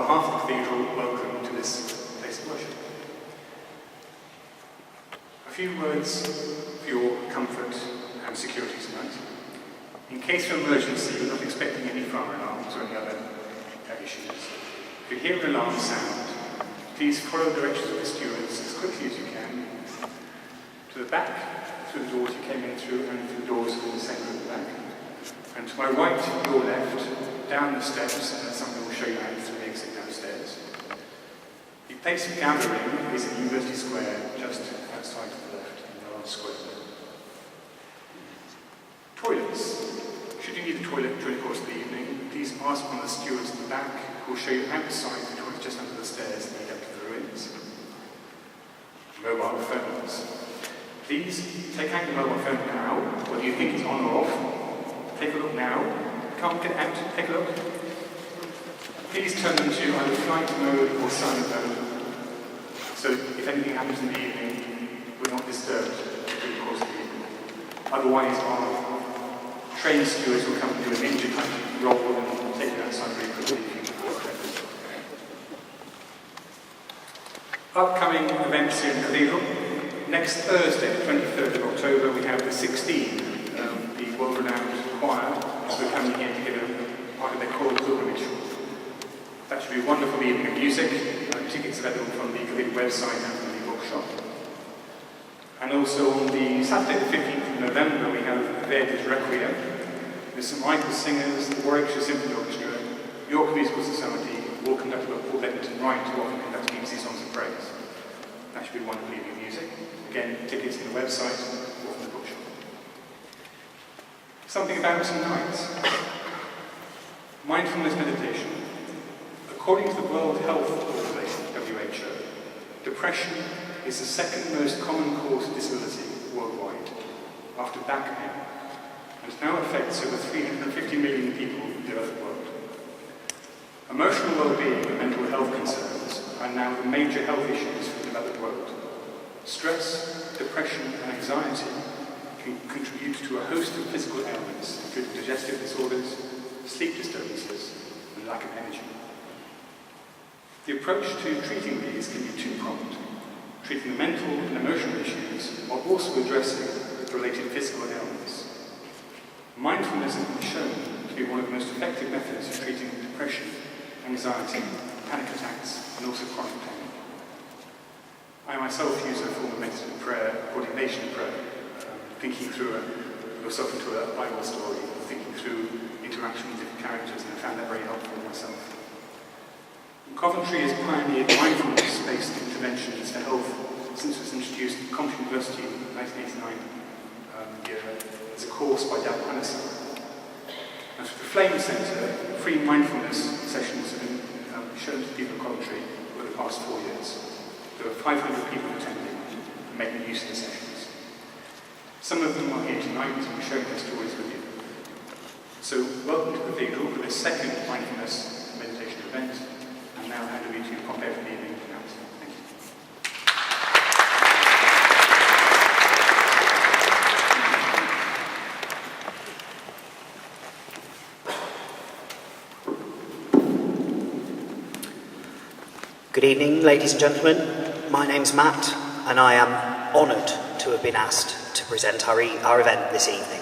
behalf of the Cathedral, welcome to this place of worship. A few words for your comfort and security tonight. In case of emergency, we're not expecting any fire alarms or any other issues. If you hear an alarm sound, please follow the directions of the stewards as quickly as you can to the back, through the doors you came in through, and through the doors in the centre of the back. And to my right, your left, down the steps, and something will show you how through the exit downstairs. The place of gathering is in University Square, just outside to the left, in the large square. Toilets. Should you need a toilet during the course of the evening, please ask one of the stewards in the back, who will show you outside the toilet just under the stairs that lead up to the ruins. Mobile phones. Please take out your mobile phone now, whether you think it's on or off. Take a look now. Can't get out, take a look. Please turn them to either flight mode or silent mode, so if anything happens in the evening, we're not disturbed during the course of the evening. Otherwise, our trained stewards will come and do a ninja kind of roll and take you outside very quickly if you Upcoming events in the Cathedral. Next Thursday, the 23rd of October, we have the 16, the world-renowned choir, who are coming here to give a part of their choral pilgrimage. That should be a wonderful evening of music. Tickets available from the Cathedral website and from the bookshop. And also on the Saturday, the 15th of November, we have Verdi's Requiem with St Michael's Singers, the Warwickshire Symphony Orchestra, York Musical Society, all conducted by Paul Bedington Wright, who often conducts BBC Songs of Praise. That should be a wonderful evening of music. Again, tickets on the website or from the bookshop. Something about tonight. Mindfulness meditation. According to the World Health Organization, WHO, depression is the second most common cause of disability worldwide, after back pain, and now affects over 350 million people in the developed world. Emotional well-being and mental health concerns are now the major health issues for the developed world. Stress, depression, and anxiety can contribute to a host of physical ailments, including digestive disorders, sleep disturbances, and lack of energy. The approach to treating these can be two-pronged, treating the mental and emotional issues while also addressing the related physical ailments. Mindfulness has been shown to be one of the most effective methods of treating depression, anxiety, panic attacks, and also chronic pain. I myself use a form of meditative prayer, coordination prayer, thinking through yourself into a Bible story, thinking through interaction with different characters, and I found that very helpful myself. Coventry has pioneered mindfulness-based interventions for health since it was introduced at Coventry University in 1989 year as a course by Dav Panesar. And for the Flame Centre, free mindfulness sessions have been shown to people at Coventry over the past 4 years. There were 500 people attending and making use of the sessions. Some of them are here tonight and we're sharing their stories with you. So welcome to the Cathedral for this second mindfulness meditation event. And now hand over to Pompey for the evening. Thank you. Good evening, ladies and gentlemen. My name's Matt, and I am honoured to have been asked to present our event this evening.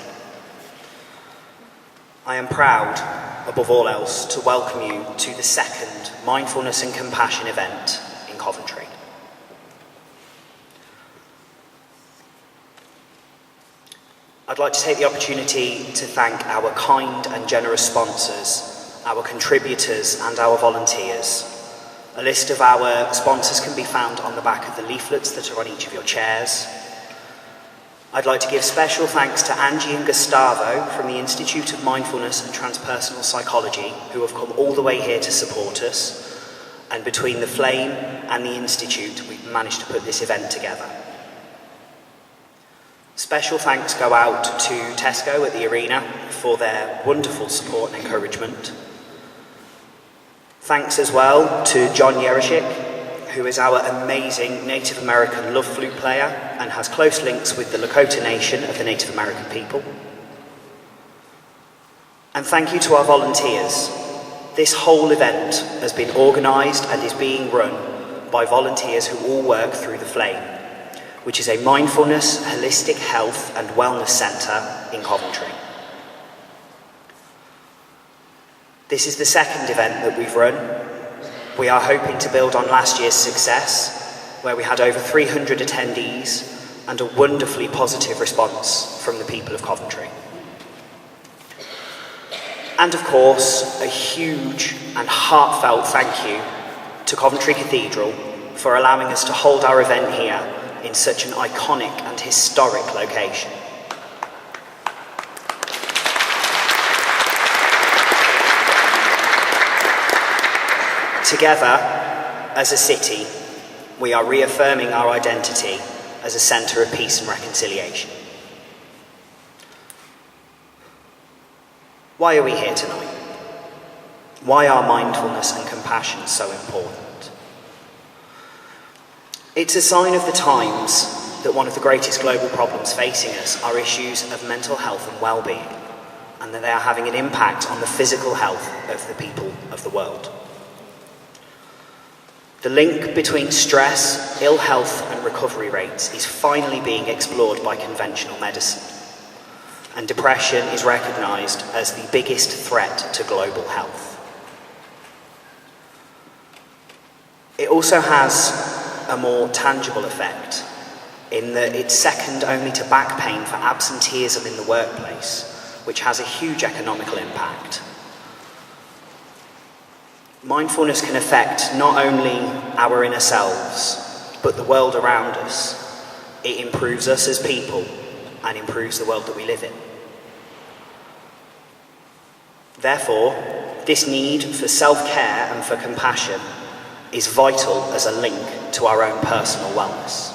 I am proud, above all else, to welcome you to the second Mindfulness and Compassion event in Coventry. I'd like to take the opportunity to thank our kind and generous sponsors, our contributors and our volunteers. A list of our sponsors can be found on the back of the leaflets that are on each of your chairs. I'd like to give special thanks to Angie and Gustavo from the Institute of Mindfulness and Transpersonal Psychology, who have come all the way here to support us. And between the Flame and the Institute, we've managed to put this event together. Special thanks go out to Tesco at the Arena for their wonderful support and encouragement. Thanks as well to John Yerishik, who is our amazing Native American love flute player and has close links with the Lakota Nation of the Native American people. And thank you to our volunteers. This whole event has been organised and is being run by volunteers who all work through the Flame, which is a mindfulness, holistic health and wellness centre in Coventry. This is the second event that we've run. We are hoping to build on last year's success, where we had over 300 attendees and a wonderfully positive response from the people of Coventry. And of course, a huge and heartfelt thank you to Coventry Cathedral for allowing us to hold our event here in such an iconic and historic location. Together, as a city, we are reaffirming our identity as a centre of peace and reconciliation. Why are we here tonight? Why are mindfulness and compassion so important? It's a sign of the times that one of the greatest global problems facing us are issues of mental health and well-being, and that they are having an impact on the physical health of the people of the world. The link between stress, ill health and recovery rates is finally being explored by conventional medicine, and depression is recognised as the biggest threat to global health. It also has a more tangible effect in that it's second only to back pain for absenteeism in the workplace, which has a huge economical impact. Mindfulness can affect not only our inner selves, but the world around us. It improves us as people and improves the world that we live in. Therefore, this need for self-care and for compassion is vital as a link to our own personal wellness.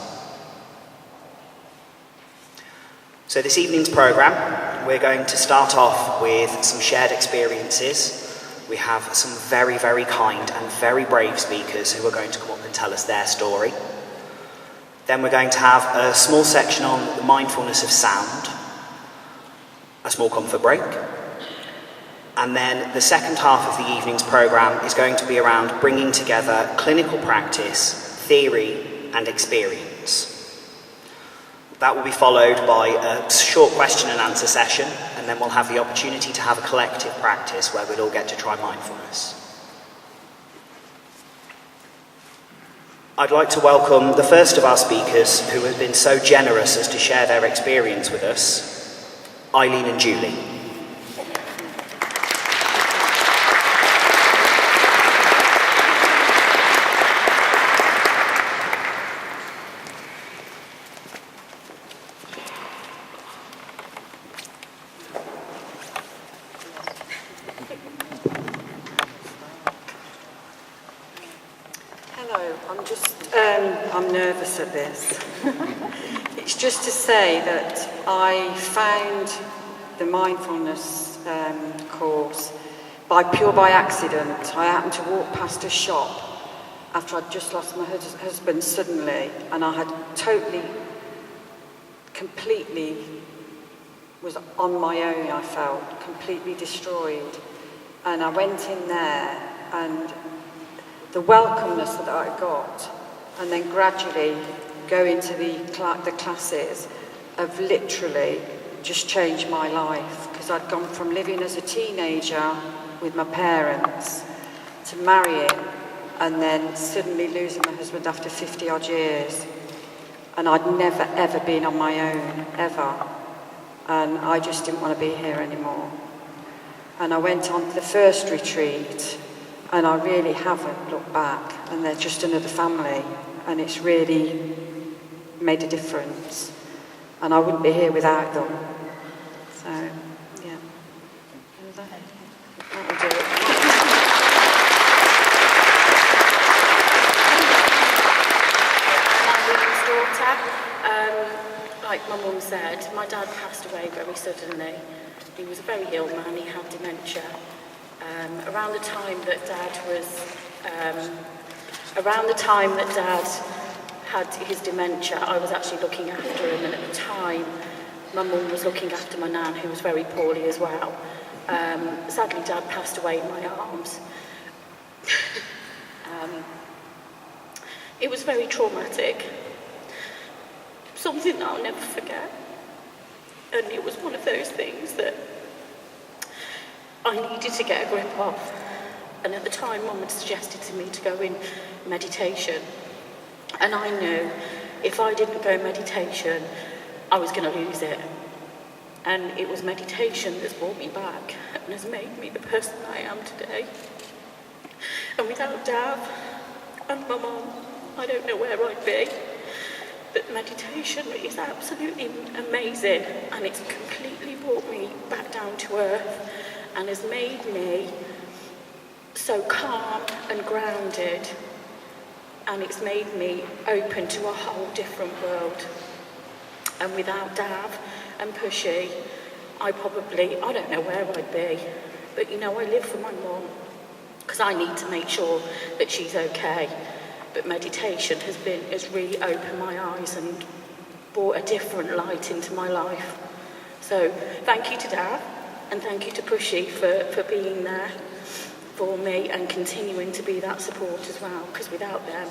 So this evening's programme, we're going to start off with some shared experiences. We have some very, very kind and very brave speakers who are going to come up and tell us their story. Then we're going to have a small section on the mindfulness of sound, a small comfort break. And then the second half of the evening's programme is going to be around bringing together clinical practice, theory and experience. That will be followed by a short question and answer session, and then we'll have the opportunity to have a collective practice where we'll all get to try mindfulness. I'd like to welcome the first of our speakers who have been so generous as to share their experience with us, Eileen and Julie. I'm nervous at this. It's just to say that I found the mindfulness course by accident. I happened to walk past a shop after I'd just lost my husband suddenly, and I had completely was on my own. I felt completely destroyed, and I went in there, and the welcomeness that I got, and then gradually go into the classes have literally just changed my life, because I'd gone from living as a teenager with my parents to marrying and then suddenly losing my husband after 50 odd years, and I'd never ever been on my own ever, and I just didn't want to be here anymore. And I went on to the first retreat, and I really haven't looked back, and they're just another family, and it's really made a difference, and I wouldn't be here without them. So, yeah. That'll do it. Like my mum said, my dad passed away very suddenly. He was a very ill man, he had dementia. Around the time that Dad had his dementia, I was actually looking after him, and at the time my mum was looking after my nan, who was very poorly as well. Sadly, Dad passed away in my arms. It was very traumatic, something that I'll never forget, and it was one of those things that I needed to get a grip of. And at the time, Mum had suggested to me to go in meditation, and I knew if I didn't go meditation, I was going to lose it. And it was meditation that's brought me back and has made me the person I am today. And without Dav and my mum, I don't know where I'd be. But meditation is absolutely amazing, and it's completely brought me back down to earth and has made me so calm and grounded, and it's made me open to a whole different world. And without Dav and Pushy, I don't know where I'd be, but I live for my mum because I need to make sure that she's okay. But meditation has really opened my eyes and brought a different light into my life. So thank you to Dav, and thank you to Pushy for being there for me and continuing to be that support as well, because without them,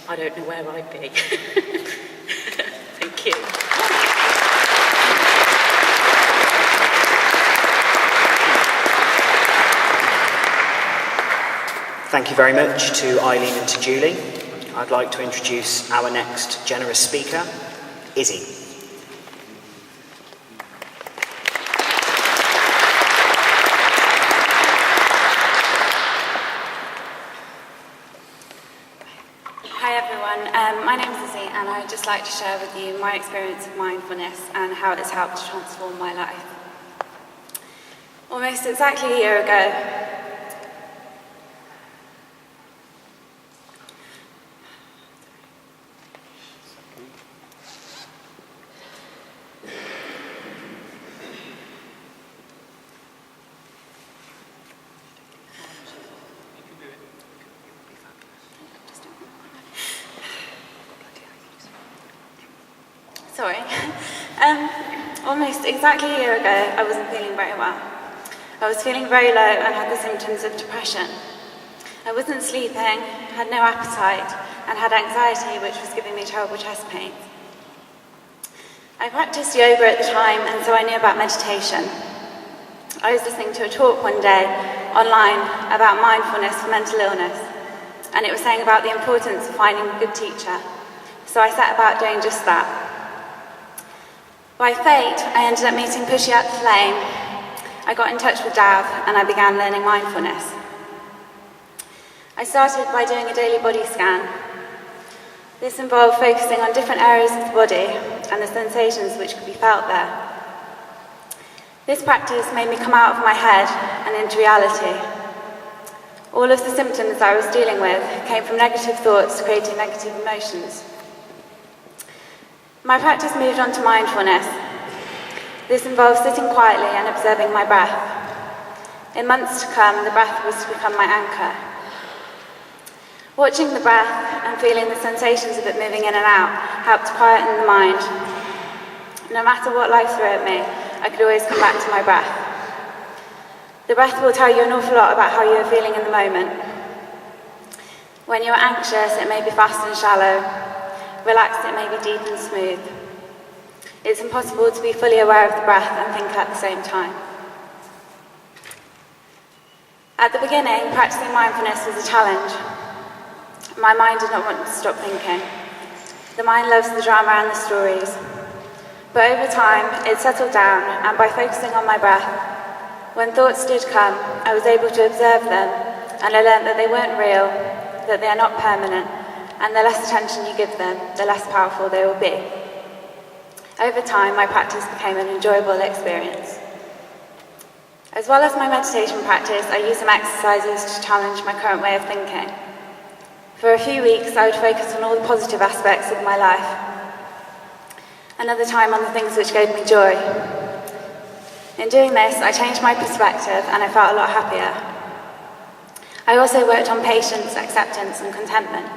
I don't know where I'd be. Thank you. Thank you very much to Eileen and to Julie. I'd like to introduce our next generous speaker, Izzy. Hi everyone, my name is Izzy, and I'd just like to share with you my experience of mindfulness and how it has helped to transform my life. Almost exactly a year ago, almost exactly a year ago, I wasn't feeling very well. I was feeling very low and had the symptoms of depression. I wasn't sleeping, had no appetite, and had anxiety, which was giving me terrible chest pains. I practiced yoga at the time, and so I knew about meditation. I was listening to a talk one day online about mindfulness for mental illness, and it was saying about the importance of finding a good teacher. So I set about doing just that. By fate, I ended up meeting Pushy at the Flame. I got in touch with Dav, and I began learning mindfulness. I started by doing a daily body scan. This involved focusing on different areas of the body and the sensations which could be felt there. This practice made me come out of my head and into reality. All of the symptoms I was dealing with came from negative thoughts creating negative emotions. My practice moved on to mindfulness. This involves sitting quietly and observing my breath. In months to come, the breath was to become my anchor. Watching the breath and feeling the sensations of it moving in and out helped quieten the mind. No matter what life threw at me, I could always come back to my breath. The breath will tell you an awful lot about how you are feeling in the moment. When you are anxious, it may be fast and shallow. Relaxed, it may be deep and smooth. It's impossible to be fully aware of the breath and think at the same time. At the beginning, practicing mindfulness was a challenge. My mind did not want to stop thinking. The mind loves the drama and the stories. But over time, it settled down, and by focusing on my breath, when thoughts did come, I was able to observe them, and I learned that they weren't real, that they are not permanent, and the less attention you give them, the less powerful they will be. Over time, my practice became an enjoyable experience. As well as my meditation practice, I use some exercises to challenge my current way of thinking. For a few weeks, I would focus on all the positive aspects of my life. Another time on the things which gave me joy. In doing this, I changed my perspective and I felt a lot happier. I also worked on patience, acceptance, and contentment.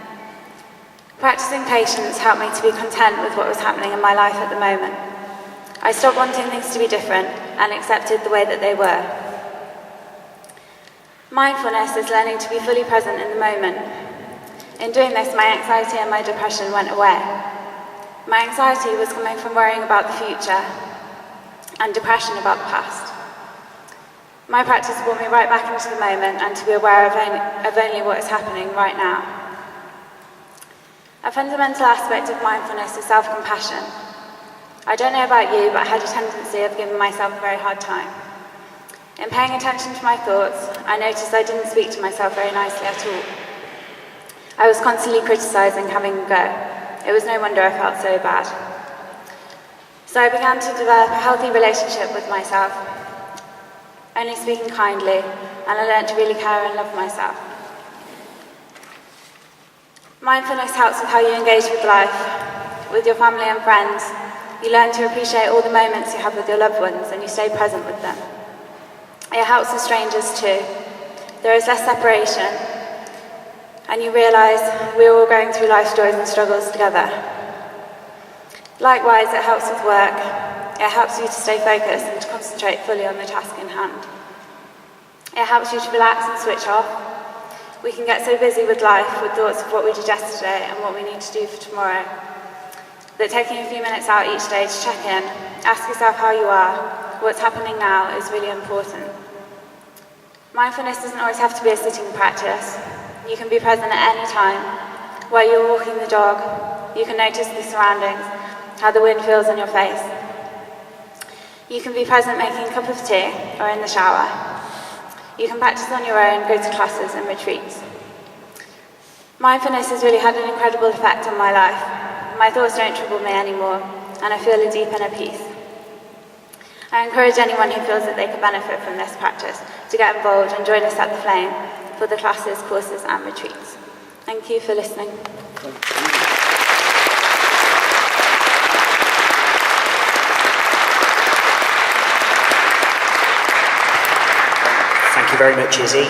Practicing patience helped me to be content with what was happening in my life at the moment. I stopped wanting things to be different and accepted the way that they were. Mindfulness is learning to be fully present in the moment. In doing this, my anxiety and my depression went away. My anxiety was coming from worrying about the future and depression about the past. My practice brought me right back into the moment and to be aware of only what is happening right now. A fundamental aspect of mindfulness is self-compassion. I don't know about you, but I had a tendency of giving myself a very hard time. In paying attention to my thoughts, I noticed I didn't speak to myself very nicely at all. I was constantly criticising, having a go. It was no wonder I felt so bad. So I began to develop a healthy relationship with myself, only speaking kindly, and I learned to really care and love myself. Mindfulness helps with how you engage with life, with your family and friends. You learn to appreciate all the moments you have with your loved ones and you stay present with them. It helps with strangers too. There is less separation, and you realise we're all going through life's joys and struggles together. Likewise, it helps with work. It helps you to stay focused and to concentrate fully on the task in hand. It helps you to relax and switch off. We can get so busy with life, with thoughts of what we did yesterday and what we need to do for tomorrow, that taking a few minutes out each day to check in, ask yourself how you are, what's happening now is really important. Mindfulness doesn't always have to be a sitting practice. You can be present at any time. While you're walking the dog, you can notice the surroundings, how the wind feels on your face. You can be present making a cup of tea or in the shower. You can practice on your own, go to classes and retreats. Mindfulness has really had an incredible effect on my life. My thoughts don't trouble me anymore, and I feel a deep inner peace. I encourage anyone who feels that they could benefit from this practice to get involved and join us at the Flame for the classes, courses and retreats. Thank you for listening. Thank you very much, Izzy.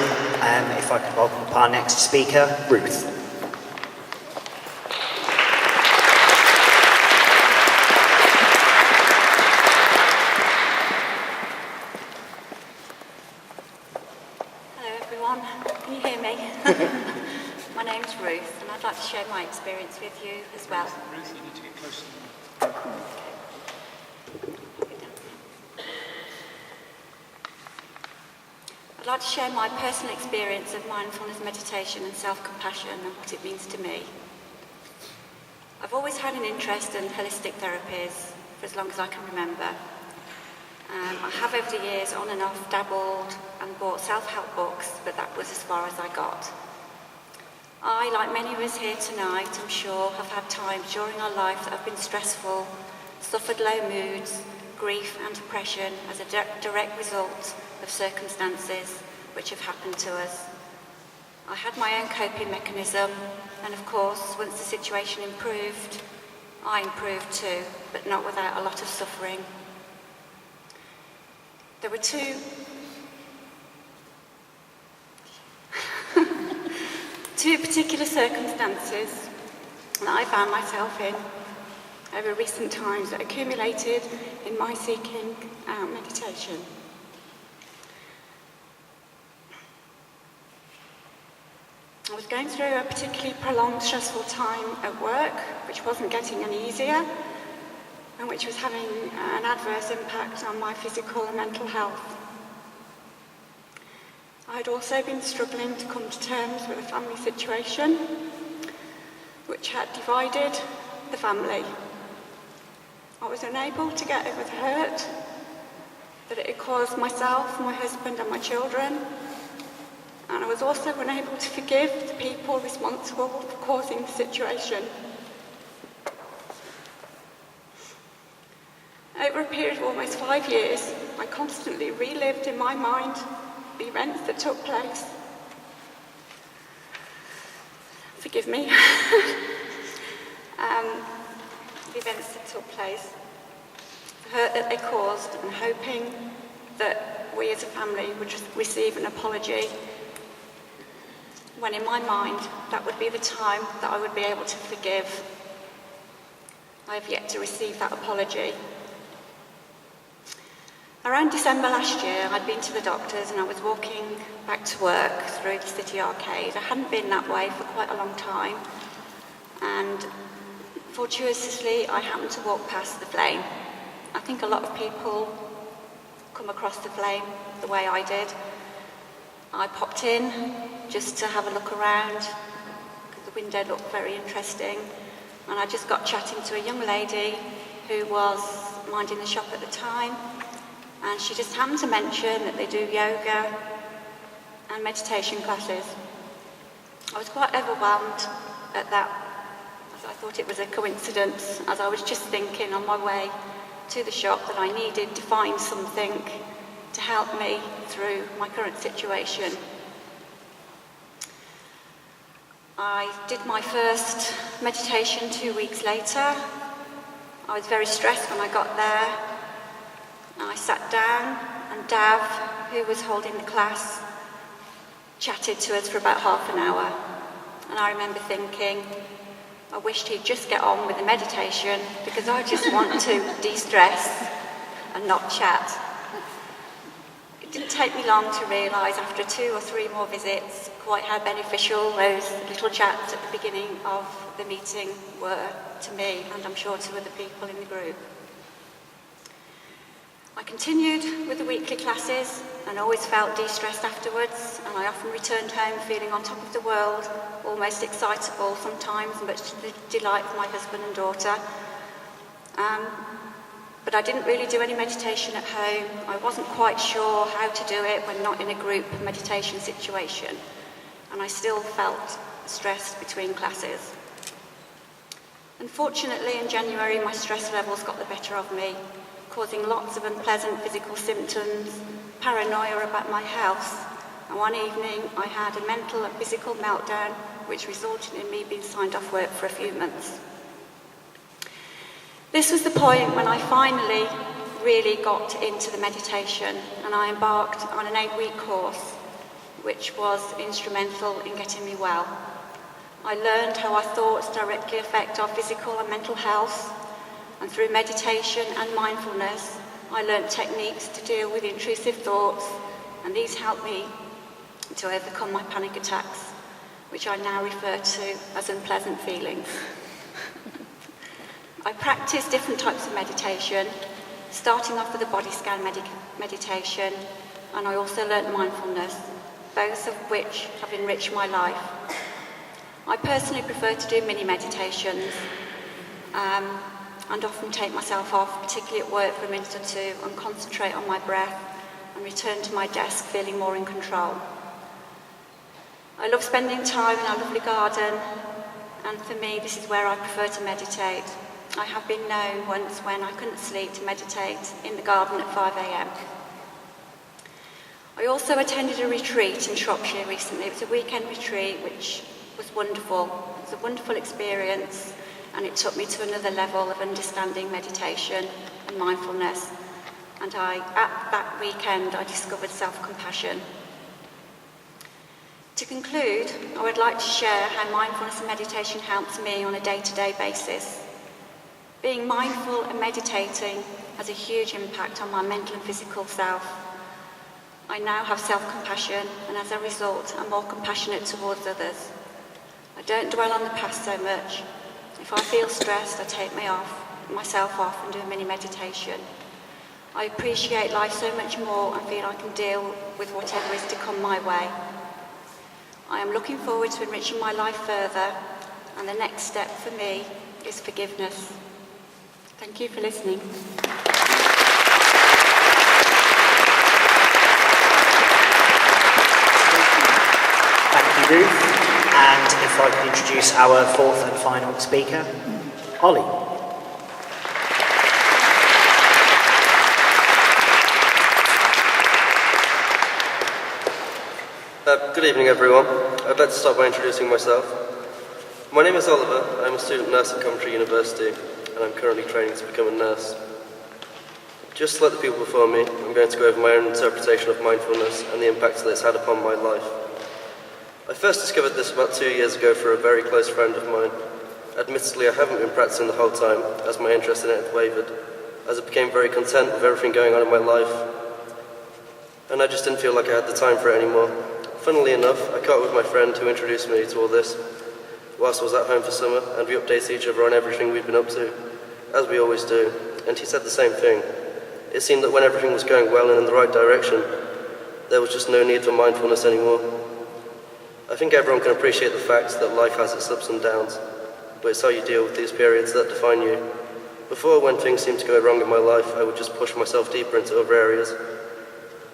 If I could welcome up our next speaker, Ruth. Hello everyone, can you hear me? My name's Ruth and I'd like to share my experience with you as well. Ruth, you need to get closer. I'd like to share my personal experience of mindfulness meditation and self-compassion and what it means to me. I've always had an interest in holistic therapies for as long as I can remember. I have over the years on and off dabbled and bought self-help books, but that was as far as I got. I, like many of us here tonight, I'm sure, have had times during our life that have been stressful, suffered low moods, grief and depression as a direct result of circumstances which have happened to us. I had my own coping mechanism, and of course, once the situation improved, I improved too, but not without a lot of suffering. There were two particular circumstances that I found myself in over recent times that accumulated in my seeking out meditation. I was going through a particularly prolonged, stressful time at work, which wasn't getting any easier, and which was having an adverse impact on my physical and mental health. I had also been struggling to come to terms with a family situation, which had divided the family. I was unable to get over the hurt that it had caused myself, my husband and my children, and I was also unable to forgive the people responsible for causing the situation. Over a period of almost 5 years, I constantly relived in my mind the events that took place. Forgive me. The events that took place, the hurt that they caused, and hoping that we as a family would just receive an apology, when in my mind that would be the time that I would be able to forgive. I have yet to receive that apology. Around December last year, I'd been to the doctors and I was walking back to work through the city arcade. I hadn't been that way for quite a long time, and fortuitously, I happened to walk past the flame. I think a lot of people come across the flame the way I did. I popped in just to have a look around, because the window looked very interesting, and I just got chatting to a young lady who was minding the shop at the time, and she just happened to mention that they do yoga and meditation classes. I was quite overwhelmed at that, as I thought it was a coincidence, as I was just thinking on my way to the shop that I needed to find something to help me through my current situation. I did my first meditation 2 weeks later. I was very stressed when I got there. I sat down, and Dav, who was holding the class, chatted to us for about half an hour. And I remember thinking, I wished he'd just get on with the meditation, because I just want to de-stress and not chat. It didn't take me long to realise after 2 or 3 more visits quite how beneficial those little chats at the beginning of the meeting were to me, and I'm sure to other people in the group. I continued with the weekly classes and always felt de-stressed afterwards, and I often returned home feeling on top of the world, almost excitable sometimes, much to the delight of my husband and daughter. But I didn't really do any meditation at home. I wasn't quite sure how to do it when not in a group meditation situation, and I still felt stressed between classes. Unfortunately, in January, my stress levels got the better of me, causing lots of unpleasant physical symptoms, paranoia about my health, and one evening I had a mental and physical meltdown which resulted in me being signed off work for a few months. This was the point when I finally really got into the meditation, and I embarked on an 8-week course which was instrumental in getting me well. I learned how our thoughts directly affect our physical and mental health, and through meditation and mindfulness, I learned techniques to deal with intrusive thoughts, and these helped me to overcome my panic attacks, which I now refer to as unpleasant feelings. I practiced different types of meditation, starting off with a body scan meditation, and I also learnt mindfulness, both of which have enriched my life. I personally prefer to do mini meditations and often take myself off, particularly at work for a minute or two, and concentrate on my breath and return to my desk feeling more in control. I love spending time in our lovely garden, and for me this is where I prefer to meditate. I have been known once when I couldn't sleep to meditate in the garden at 5 a.m. I also attended a retreat in Shropshire recently. It was a weekend retreat which was wonderful. It was a wonderful experience, and it took me to another level of understanding meditation and mindfulness. And at that weekend, I discovered self-compassion. To conclude, I would like to share how mindfulness and meditation helps me on a day-to-day basis. Being mindful and meditating has a huge impact on my mental and physical self. I now have self-compassion, and as a result, I'm more compassionate towards others. I don't dwell on the past so much. If I feel stressed, I take myself off and do a mini meditation. I appreciate life so much more and feel I can deal with whatever is to come my way. I am looking forward to enriching my life further, and the next step for me is forgiveness. Thank you for listening. Thank you, Ruth. And if I could introduce our fourth and final speaker, Ollie. Good evening, everyone. I'd like to start by introducing myself. My name is Oliver. I'm a student nurse at Coventry University, and I'm currently training to become a nurse. Just like the people before me, I'm going to go over my own interpretation of mindfulness and the impact that it's had upon my life. I first discovered this about 2 years ago through a very close friend of mine. Admittedly, I haven't been practicing the whole time, as my interest in it had wavered, as I became very content with everything going on in my life, and I just didn't feel like I had the time for it anymore. Funnily enough, I caught up with my friend who introduced me to all this whilst I was at home for summer, and we updated each other on everything we'd been up to, as we always do, and he said the same thing. It seemed that when everything was going well and in the right direction, there was just no need for mindfulness anymore. I think everyone can appreciate the fact that life has its ups and downs, but it's how you deal with these periods that define you. Before, when things seemed to go wrong in my life, I would just push myself deeper into other areas,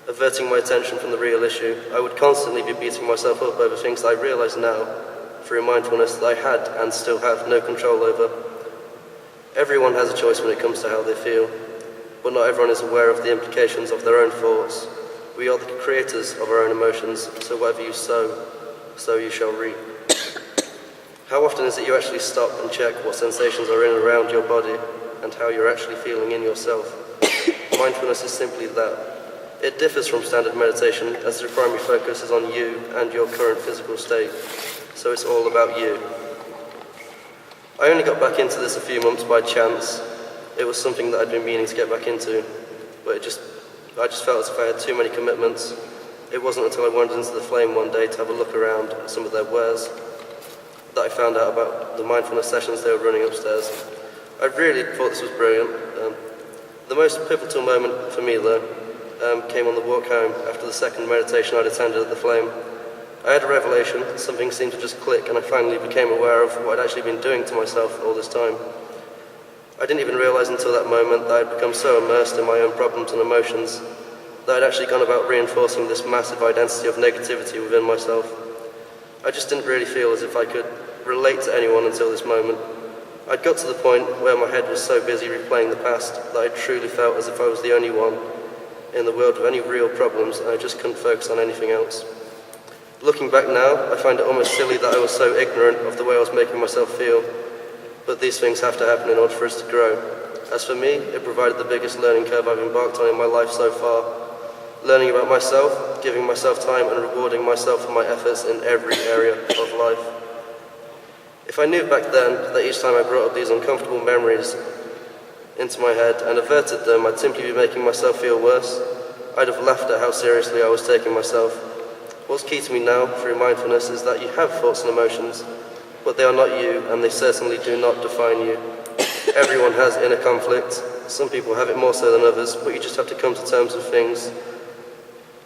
averting my attention from the real issue. I would constantly be beating myself up over things that I realise now, through mindfulness, that I had and still have no control over. Everyone has a choice when it comes to how they feel, but not everyone is aware of the implications of their own thoughts. We are the creators of our own emotions, so whatever you sow, so you shall reap. How often is it you actually stop and check what sensations are in and around your body and how you're actually feeling in yourself? Mindfulness is simply that. It differs from standard meditation as the primary focus is on you and your current physical state, so it's all about you. I only got back into this a few months by chance. It was something that I'd been meaning to get back into, but I just felt as if I had too many commitments. It wasn't until I wandered into the Flame one day to have a look around at some of their wares that I found out about the mindfulness sessions they were running upstairs. I really thought this was brilliant. The most pivotal moment for me, though, came on the walk home after the second meditation I'd attended at the Flame. I had a revelation, something seemed to just click, and I finally became aware of what I'd actually been doing to myself all this time. I didn't even realise until that moment that I'd become so immersed in my own problems and emotions that I'd actually gone about reinforcing this massive identity of negativity within myself. I just didn't really feel as if I could relate to anyone until this moment. I'd got to the point where my head was so busy replaying the past that I truly felt as if I was the only one in the world with any real problems, and I just couldn't focus on anything else. Looking back now, I find it almost silly that I was so ignorant of the way I was making myself feel, but these things have to happen in order for us to grow. As for me, it provided the biggest learning curve I've embarked on in my life so far. Learning about myself, giving myself time, and rewarding myself for my efforts in every area of life. If I knew back then that each time I brought up these uncomfortable memories into my head and averted them, I'd simply be making myself feel worse, I'd have laughed at how seriously I was taking myself. What's key to me now, through mindfulness, is that you have thoughts and emotions, but they are not you, and they certainly do not define you. Everyone has inner conflict. Some people have it more so than others, but you just have to come to terms with things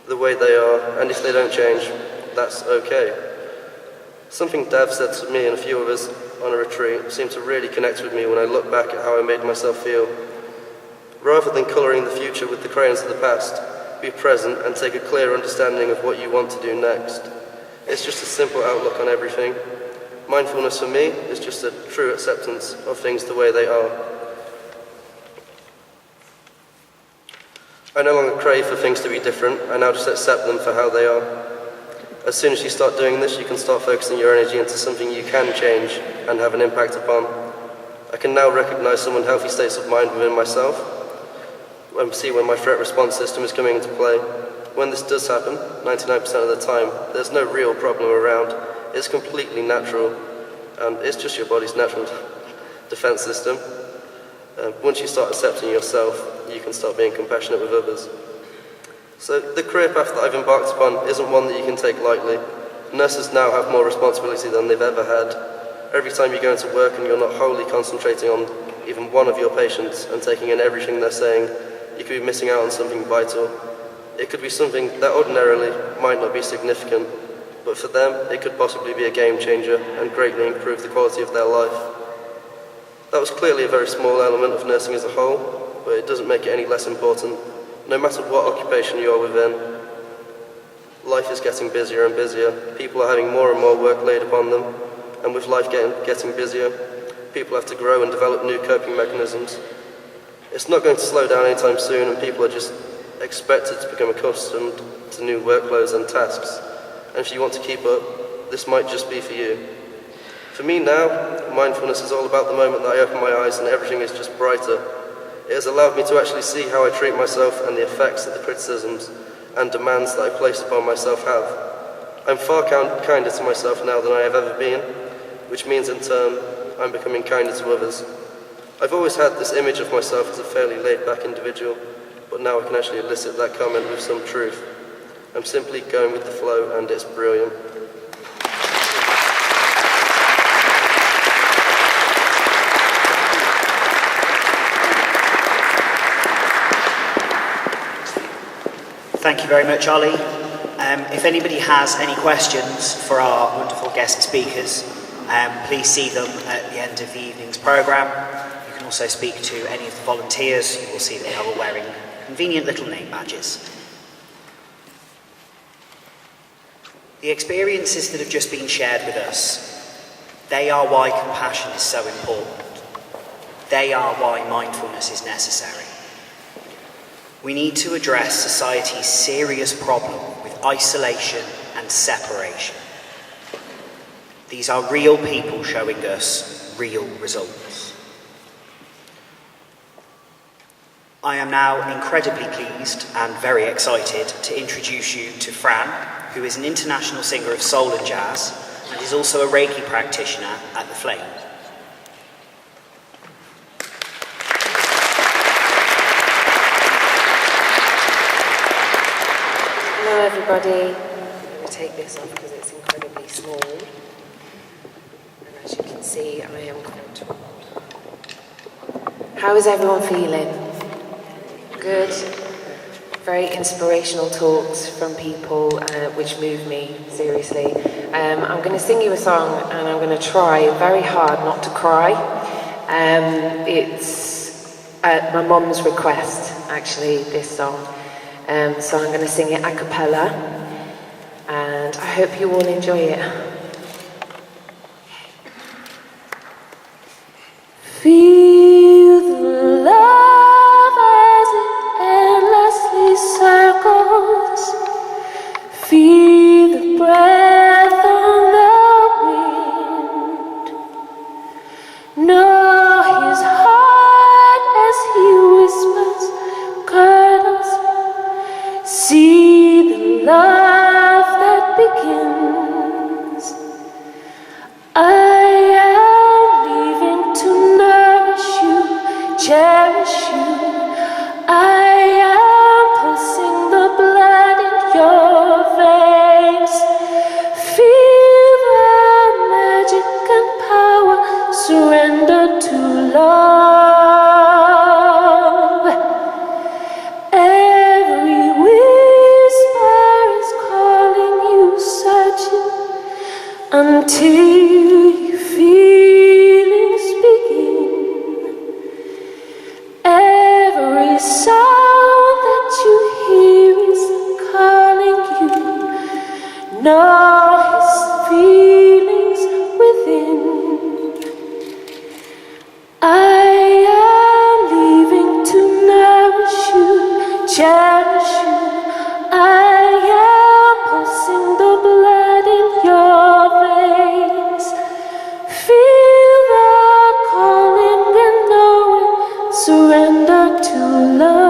the way they are, and if they don't change, that's okay. Something Dav said to me and a few others on a retreat seemed to really connect with me when I look back at how I made myself feel. Rather than colouring the future with the crayons of the past, be present and take a clear understanding of what you want to do next. It's just a simple outlook on everything. Mindfulness for me is just a true acceptance of things the way they are. I no longer crave for things to be different, I now just accept them for how they are. As soon as you start doing this, you can start focusing your energy into something you can change and have an impact upon. I can now recognise some unhealthy states of mind within myself, and see when my threat response system is coming into play. When this does happen, 99% of the time, there's no real problem around. It's completely natural, and it's just your body's natural defense system. Once you start accepting yourself, you can start being compassionate with others. So the career path that I've embarked upon isn't one that you can take lightly. Nurses now have more responsibility than they've ever had. Every time you go into work and you're not wholly concentrating on even one of your patients and taking in everything they're saying, you could be missing out on something vital. It could be something that ordinarily might not be significant, but for them, it could possibly be a game changer and greatly improve the quality of their life. That was clearly a very small element of nursing as a whole, but it doesn't make it any less important. No matter what occupation you are within, life is getting busier and busier. People are having more and more work laid upon them, and with life getting busier, people have to grow and develop new coping mechanisms. It's not going to slow down anytime soon, and people are just expected to become accustomed to new workloads and tasks. And if you want to keep up, this might just be for you. For me now, mindfulness is all about the moment that I open my eyes and everything is just brighter. It has allowed me to actually see how I treat myself and the effects that the criticisms and demands that I place upon myself have. I'm far kinder to myself now than I have ever been, which means in turn, I'm becoming kinder to others. I've always had this image of myself as a fairly laid-back individual, but now I can actually elicit that comment with some truth. I'm simply going with the flow, and it's brilliant. Thank you very much, Ollie. If anybody has any questions for our wonderful guest speakers, please see them at the end of the evening's programme. You can also speak to any of the volunteers. You will see that they are all wearing convenient little name badges. The experiences that have just been shared with us, they are why compassion is so important. They are why mindfulness is necessary. We need to address society's serious problem with isolation and separation. These are real people showing us real results. I am now incredibly pleased and very excited to introduce you to Fran, who is an international singer of soul and jazz and is also a Reiki practitioner at the Flame. Hello everybody. I'm going to take this off because it's incredibly small. And as you can see, I am cold. How is everyone feeling? Good. Very inspirational talks from people which move me, seriously. I'm going to sing you a song and I'm going to try very hard not to cry. It's at my mum's request, actually, this song. So I'm going to sing it a cappella, and I hope you all enjoy it. Feel the love as it endlessly circles. Feel the breath on the wind. Know his heart as he whispers, curdles. See the love that begins see feelings begin. Every sound that you hear is calling you. Know his feelings within. I am leaving to nourish you, cherish you. I am pulsing the blood in your veins. Feel the calling and knowing, surrender to love.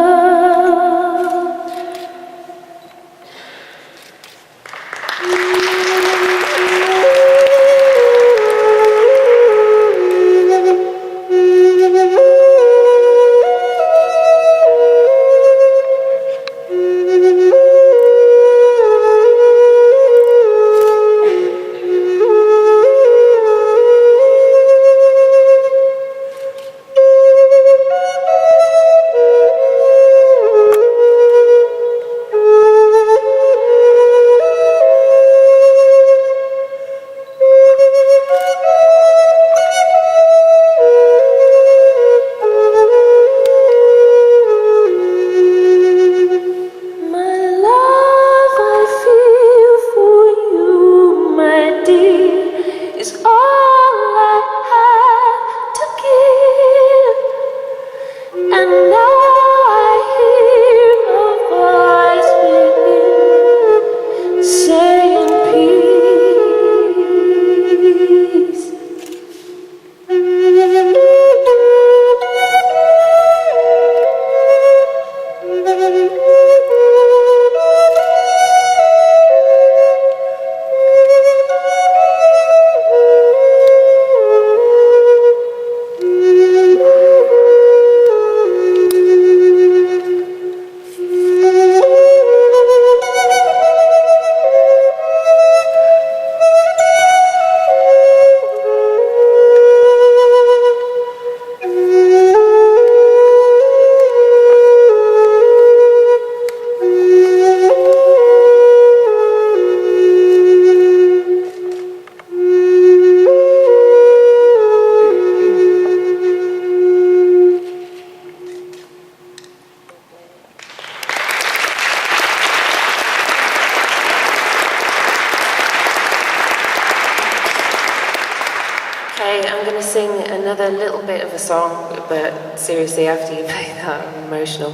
Another little bit of a song, but seriously, after you play that, I'm emotional.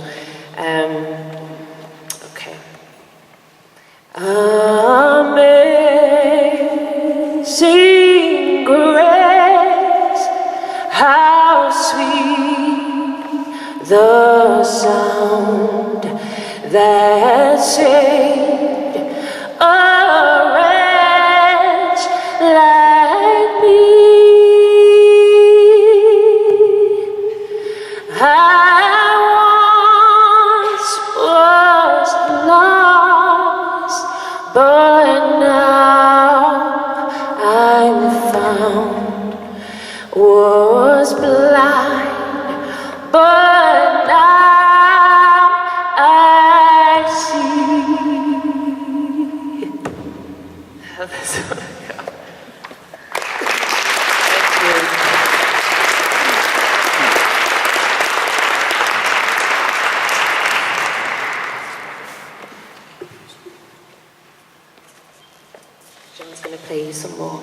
Okay. Amazing grace, how sweet the sound that saved a wretch like me. I once was lost, but now I'm found. Was blind, but now I see. That's what I got. Thank you. John's going to play you some more.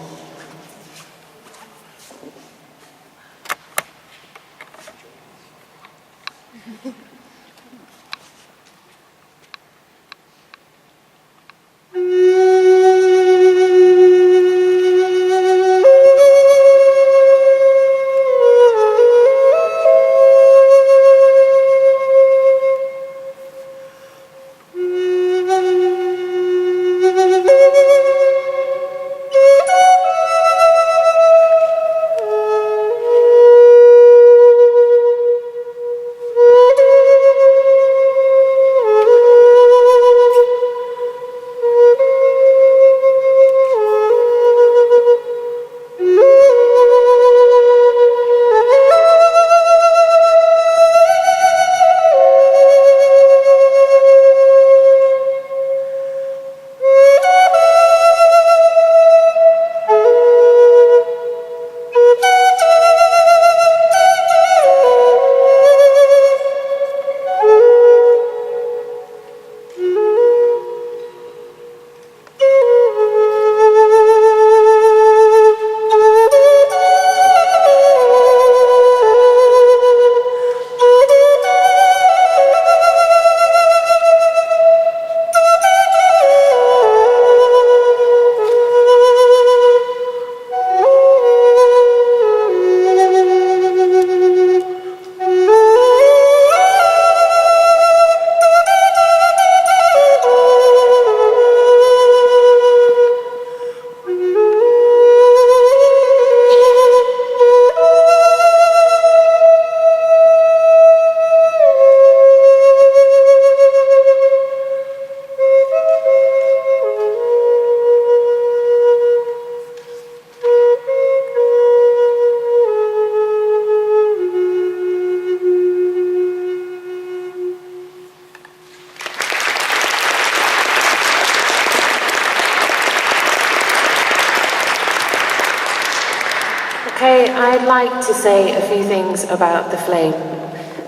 Okay, I'd like to say a few things about the flame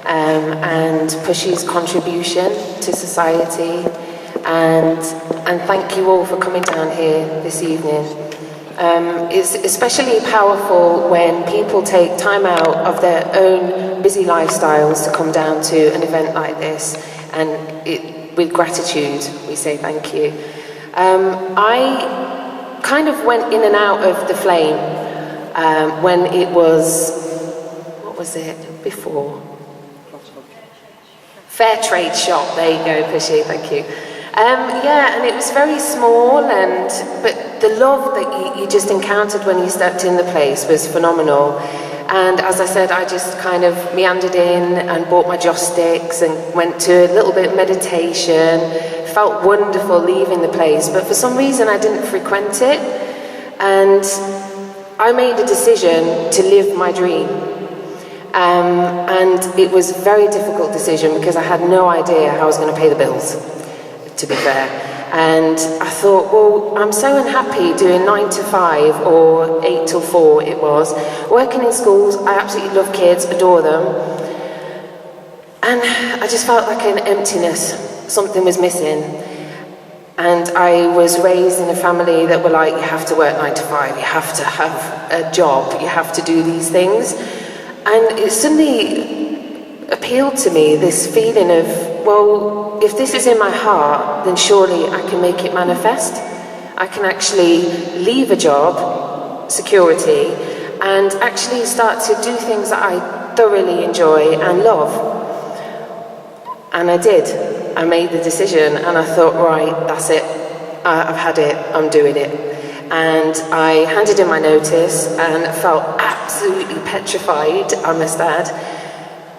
and Pushy's contribution to society, and thank you all for coming down here this evening. It's especially powerful when people take time out of their own busy lifestyles to come down to an event like this, and with gratitude we say thank you. I kind of went in and out of the flame when it was, what was it before? Fair trade shop, there you go, Pushy, thank you. Yeah, and it was very small, but the love that you just encountered when you stepped in the place was phenomenal. And as I said, I just kind of meandered in and bought my joss sticks and went to a little bit of meditation. Felt wonderful leaving the place, but for some reason I didn't frequent it. And I made a decision to live my dream. And it was a very difficult decision because I had no idea how I was going to pay the bills, to be fair. And I thought, well, I'm so unhappy doing 9 to 5 or 8 till 4 it was, working in schools. I absolutely love kids, adore them. And I just felt like an emptiness, something was missing. And I was raised in a family that were like, you have to work 9 to 5, you have to have a job, you have to do these things. And it suddenly appealed to me, this feeling of, well, if this is in my heart, then surely I can make it manifest. I can actually leave a job, security, and actually start to do things that I thoroughly enjoy and love. And I did. I made the decision and I thought, right, that's it. I've had it, I'm doing it. And I handed in my notice and felt absolutely petrified, I must add.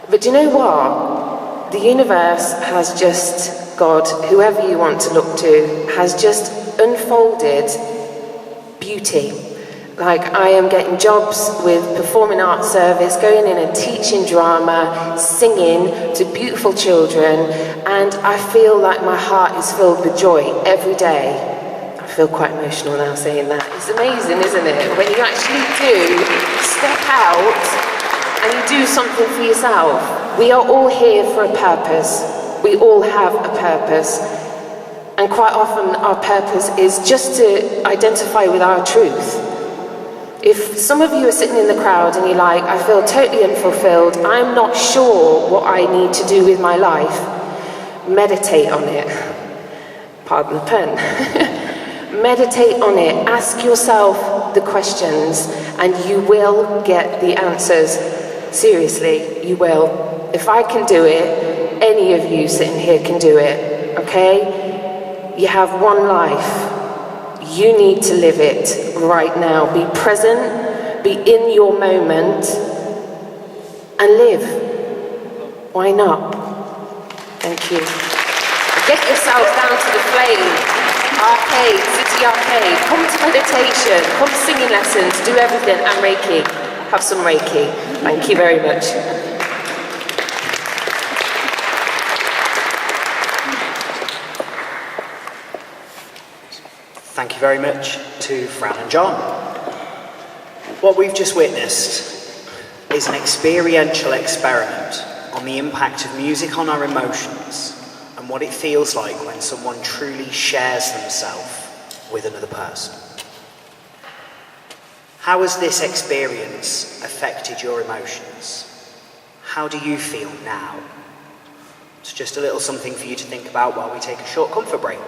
But do you know what? The universe has just, God, whoever you want to look to, has just unfolded beauty. Like, I am getting jobs with performing arts service, going in and teaching drama, singing to beautiful children, and I feel like my heart is filled with joy every day. I feel quite emotional now saying that. It's amazing, isn't it? When you actually do step out and you do something for yourself. We are all here for a purpose. We all have a purpose. And quite often our purpose is just to identify with our truth. If some of you are sitting in the crowd and you're like, I feel totally unfulfilled, I'm not sure what I need to do with my life, meditate on it. Pardon the pun. Meditate on it. Ask yourself the questions and you will get the answers. Seriously, you will. If I can do it, any of you sitting here can do it, okay? You have one life. You need to live it right now. Be present, be in your moment, and live. Why not? Thank you. Get yourselves down to the flame. Arcade, City Arcade. Come to meditation, come to singing lessons, do everything, and Reiki. Have some Reiki. Thank you very much. Thank you very much to Fran and John. What we've just witnessed is an experiential experiment on the impact of music on our emotions and what it feels like when someone truly shares themselves with another person. How has this experience affected your emotions? How do you feel now? It's just a little something for you to think about while we take a short comfort break.